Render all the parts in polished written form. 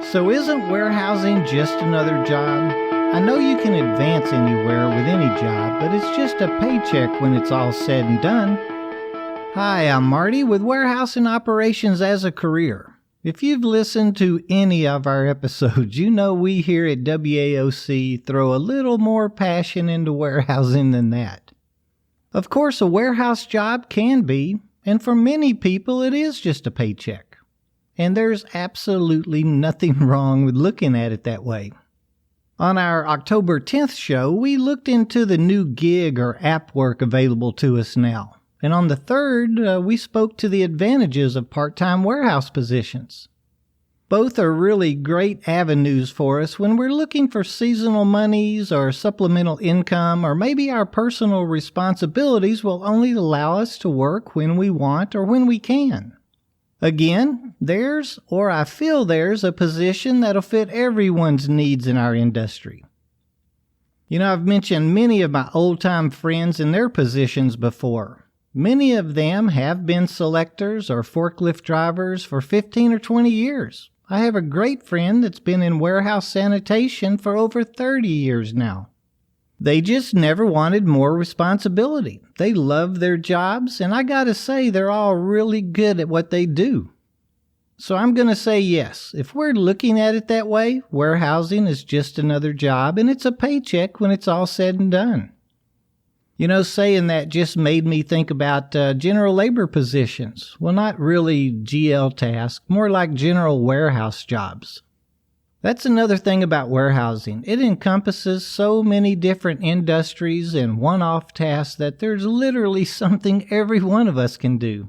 So isn't warehousing just another job? I know you can advance anywhere with any job, but it's just a paycheck when it's all said and done. Hi, I'm Marty with Warehousing Operations as a Career. If you've listened to any of our episodes, you know we here at WAOC throw a little more passion into warehousing than that. Of course, a warehouse job can be, and for many people it is just a paycheck. And there's absolutely nothing wrong with looking at it that way. On our October 10th show, we looked into the new gig or app work available to us now. And on the 3rd, we spoke to the advantages of part-time warehouse positions. Both are really great avenues for us when we're looking for seasonal monies or supplemental income, or maybe our personal responsibilities will only allow us to work when we want or when we can. Again, I feel there's a position that'll fit everyone's needs in our industry. You know, I've mentioned many of my old-time friends in their positions before. Many of them have been selectors or forklift drivers for 15 or 20 years. I have a great friend that's been in warehouse sanitation for over 30 years now. They just never wanted more responsibility. They love their jobs, and I gotta say, they're all really good at what they do. So I'm gonna say yes. If we're looking at it that way, warehousing is just another job, and it's a paycheck when it's all said and done. You know, saying that just made me think about general labor positions. Well, not really GL tasks, more like general warehouse jobs. That's another thing about warehousing. It encompasses so many different industries and one-off tasks that there's literally something every one of us can do.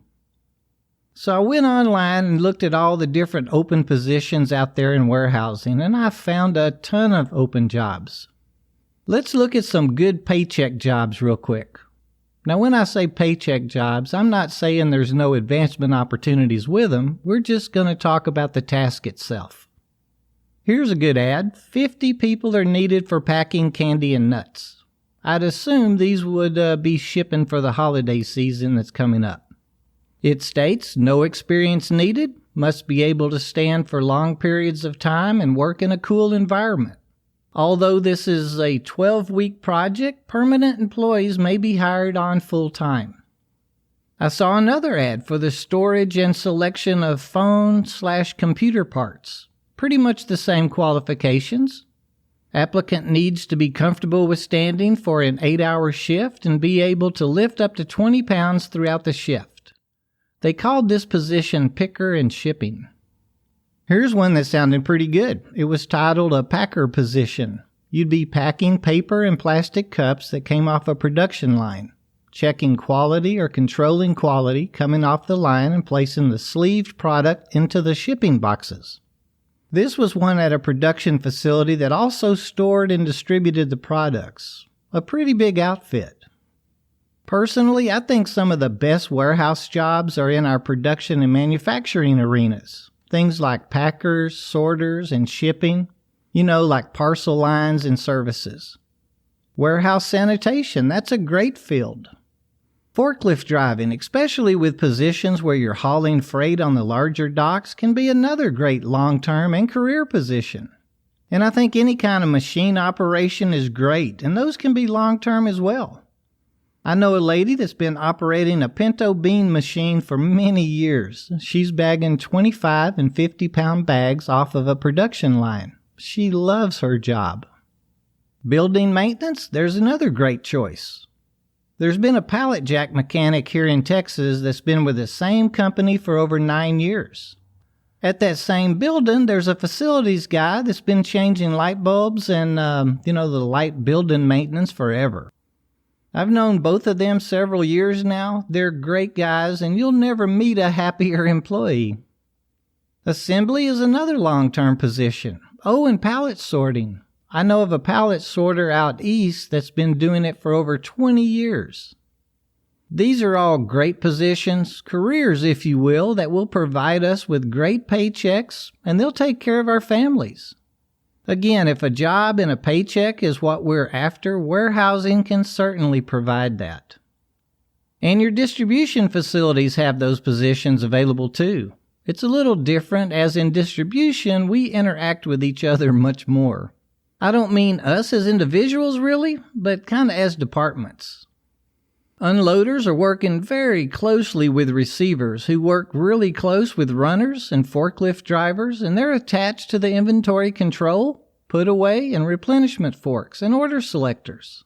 So I went online and looked at all the different open positions out there in warehousing, and I found a ton of open jobs. Let's look at some good paycheck jobs real quick. Now, when I say paycheck jobs, I'm not saying there's no advancement opportunities with them. We're just going to talk about the task itself. Here's a good ad. 50 people are needed for packing candy and nuts. I'd assume these would be shipping for the holiday season that's coming up. It states, no experience needed, must be able to stand for long periods of time and work in a cool environment. Although this is a 12-week project, permanent employees may be hired on full-time. I saw another ad for the storage and selection of phone/computer parts. Pretty much the same qualifications. Applicant needs to be comfortable with standing for an 8-hour shift and be able to lift up to 20 pounds throughout the shift. They called this position picker and shipping. Here's one that sounded pretty good. It was titled a packer position. You'd be packing paper and plastic cups that came off a production line, checking quality or controlling quality coming off the line and placing the sleeved product into the shipping boxes. This was one at a production facility that also stored and distributed the products. A pretty big outfit. Personally, I think some of the best warehouse jobs are in our production and manufacturing arenas. Things like packers, sorters, and shipping. You know, like parcel lines and services. Warehouse sanitation, that's a great field. Forklift driving, especially with positions where you're hauling freight on the larger docks, can be another great long-term and career position. And I think any kind of machine operation is great, and those can be long-term as well. I know a lady that's been operating a pinto bean machine for many years. She's bagging 25 and 50-pound bags off of a production line. She loves her job. Building maintenance, there's another great choice. There's been a pallet jack mechanic here in Texas that's been with the same company for over 9 years. At that same building, there's a facilities guy that's been changing light bulbs and, the light building maintenance forever. I've known both of them several years now. They're great guys, and you'll never meet a happier employee. Assembly is another long-term position. Oh, and pallet sorting. I know of a pallet sorter out east that's been doing it for over 20 years. These are all great positions, careers if you will, that will provide us with great paychecks, and they'll take care of our families. Again, if a job and a paycheck is what we're after, warehousing can certainly provide that. And your distribution facilities have those positions available too. It's a little different, as in distribution, we interact with each other much more. I don't mean us as individuals really, but kind of as departments. Unloaders are working very closely with receivers who work really close with runners and forklift drivers, and they're attached to the inventory control, put away, and replenishment forks and order selectors.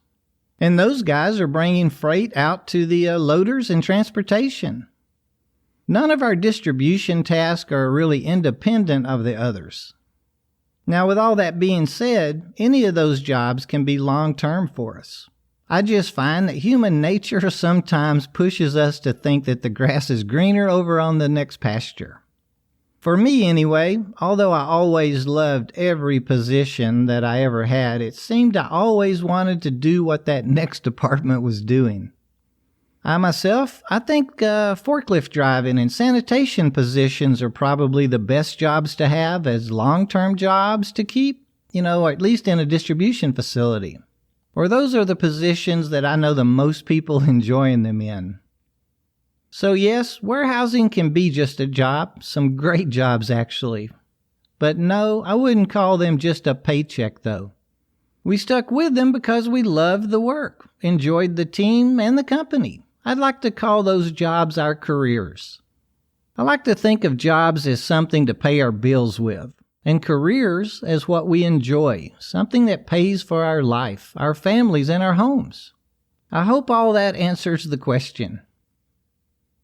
And those guys are bringing freight out to the loaders and transportation. None of our distribution tasks are really independent of the others. Now, with all that being said, any of those jobs can be long-term for us. I just find that human nature sometimes pushes us to think that the grass is greener over on the next pasture. For me anyway, although I always loved every position that I ever had, it seemed I always wanted to do what that next department was doing. I think forklift driving and sanitation positions are probably the best jobs to have as long-term jobs to keep, or at least in a distribution facility. Or those are the positions that I know the most people enjoying them in. So yes, warehousing can be just a job, some great jobs actually. But no, I wouldn't call them just a paycheck though. We stuck with them because we loved the work, enjoyed the team and the company. I'd like to call those jobs our careers. I like to think of jobs as something to pay our bills with, and careers as what we enjoy, something that pays for our life, our families, and our homes. I hope all that answers the question.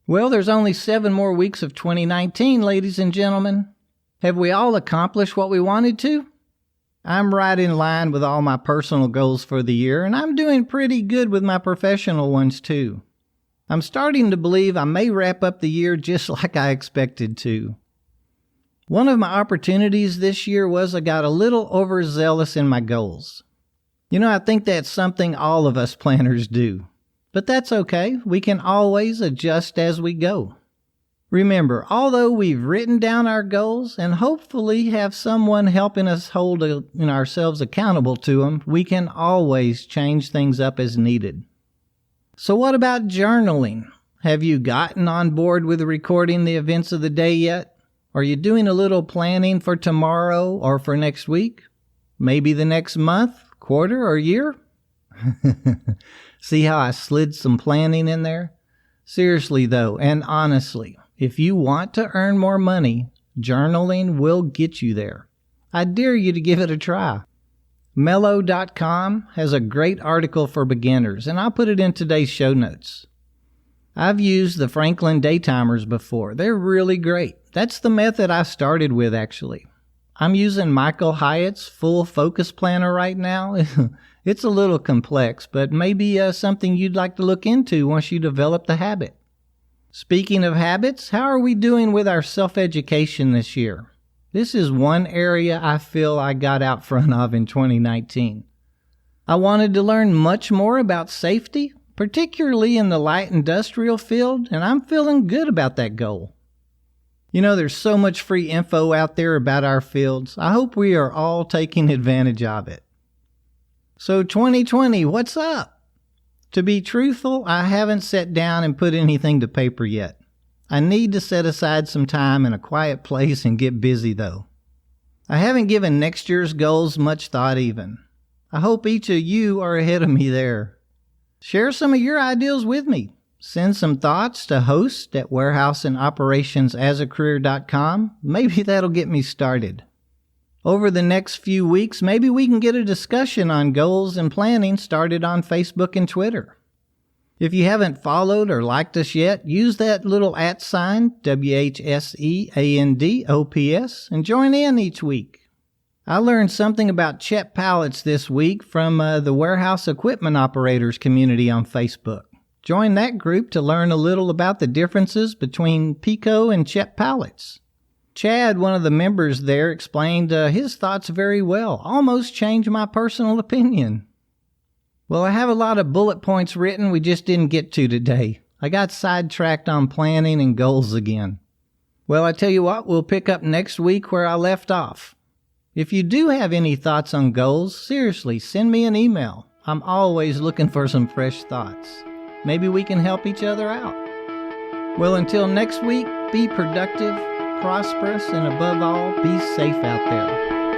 Well, there's only 7 more weeks of 2019, ladies and gentlemen. Have we all accomplished what we wanted to? I'm right in line with all my personal goals for the year, and I'm doing pretty good with my professional ones too. I'm starting to believe I may wrap up the year just like I expected to. One of my opportunities this year was I got a little overzealous in my goals. I think that's something all of us planners do. But that's okay. We can always adjust as we go. Remember, although we've written down our goals and hopefully have someone helping us hold ourselves accountable to them, we can always change things up as needed. So what about journaling? Have you gotten on board with recording the events of the day yet? Are you doing a little planning for tomorrow or for next week? Maybe the next month, quarter, or year? See how I slid some planning in there? Seriously though, and honestly, if you want to earn more money, journaling will get you there. I dare you to give it a try. Mello.com has a great article for beginners, and I'll put it in today's show notes. I've used the Franklin Daytimers before. They're really great. That's the method I started with, actually. I'm using Michael Hyatt's full focus planner right now. It's a little complex, but maybe something you'd like to look into once you develop the habit. Speaking of habits, how are we doing with our self-education this year? This is one area I feel I got out front of in 2019. I wanted to learn much more about safety, particularly in the light industrial field, and I'm feeling good about that goal. There's so much free info out there about our fields. I hope we are all taking advantage of it. So 2020, what's up? To be truthful, I haven't sat down and put anything to paper yet. I need to set aside some time in a quiet place and get busy though. I haven't given next year's goals much thought even. I hope each of you are ahead of me there. Share some of your ideas with me. Send some thoughts to host@warehouseandoperationsasAcareer.com. Maybe that'll get me started. Over the next few weeks, maybe we can get a discussion on goals and planning started on Facebook and Twitter. If you haven't followed or liked us yet, use that little @ WHSEANDOPS and join in each week. I learned something about Chet pallets this week from the Warehouse Equipment Operators community on Facebook. Join that group to learn a little about the differences between Pico and Chet pallets. Chad, one of the members there, explained his thoughts very well, almost changed my personal opinion. Well, I have a lot of bullet points written we just didn't get to today. I got sidetracked on planning and goals again. Well, I tell you what, we'll pick up next week where I left off. If you do have any thoughts on goals, seriously, send me an email. I'm always looking for some fresh thoughts. Maybe we can help each other out. Well, until next week, be productive, prosperous, and above all, be safe out there.